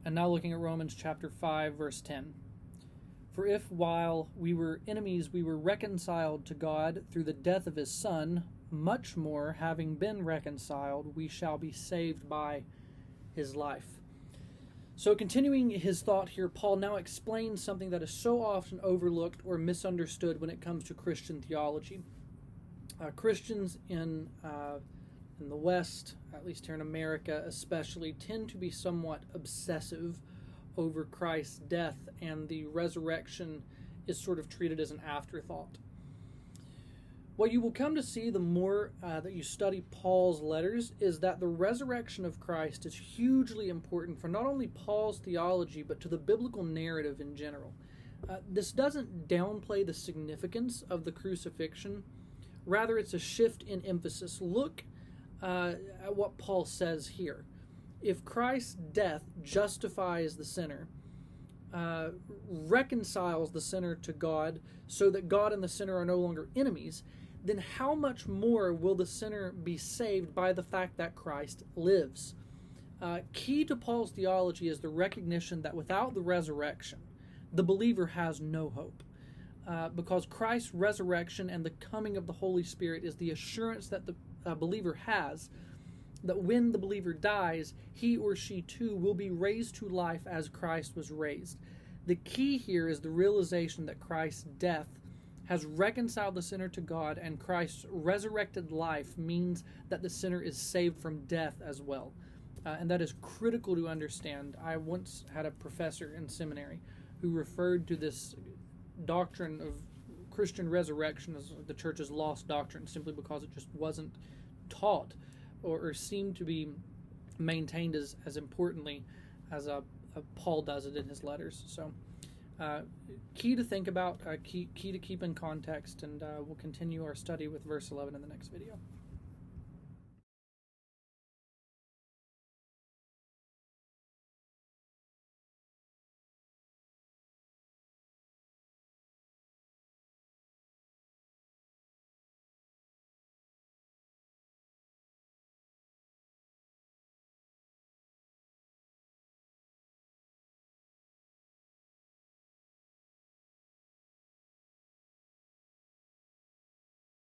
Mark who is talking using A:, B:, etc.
A: And now looking at Romans chapter 5, verse 10. For if while we were enemies we were reconciled to God through the death of his Son, much more, having been reconciled, we shall be saved by his life. So continuing his thought here, Paul now explains something that is so often overlooked or misunderstood when it comes to Christian theology. Christians in the West, at least here in America especially, tend to be somewhat obsessive over Christ's death, and the resurrection is sort of treated as an afterthought. What you will come to see the more that you study Paul's letters is that the resurrection of Christ is hugely important for not only Paul's theology, but to the biblical narrative in general. This doesn't downplay the significance of the crucifixion. Rather, it's a shift in emphasis. Look at what Paul says here. If Christ's death justifies the sinner, reconciles the sinner to God so that God and the sinner are no longer enemies, then how much more will the sinner be saved by the fact that Christ lives? Key to Paul's theology is the recognition that without the resurrection, the believer has no hope. Because Christ's resurrection and the coming of the Holy Spirit is the assurance that the believer has that when the believer dies, he or she too will be raised to life as Christ was raised. The key here is the realization that Christ's death has reconciled the sinner to God, and Christ's resurrected life means that the sinner is saved from death as well. And that is critical to understand. I once had a professor in seminary who referred to this doctrine of Christian resurrection as the church's lost doctrine, simply because it just wasn't taught or seemed to be maintained as importantly as Paul does it in his letters. So key to think about, key to keep in context, and we'll continue our study with verse 11 in the next video.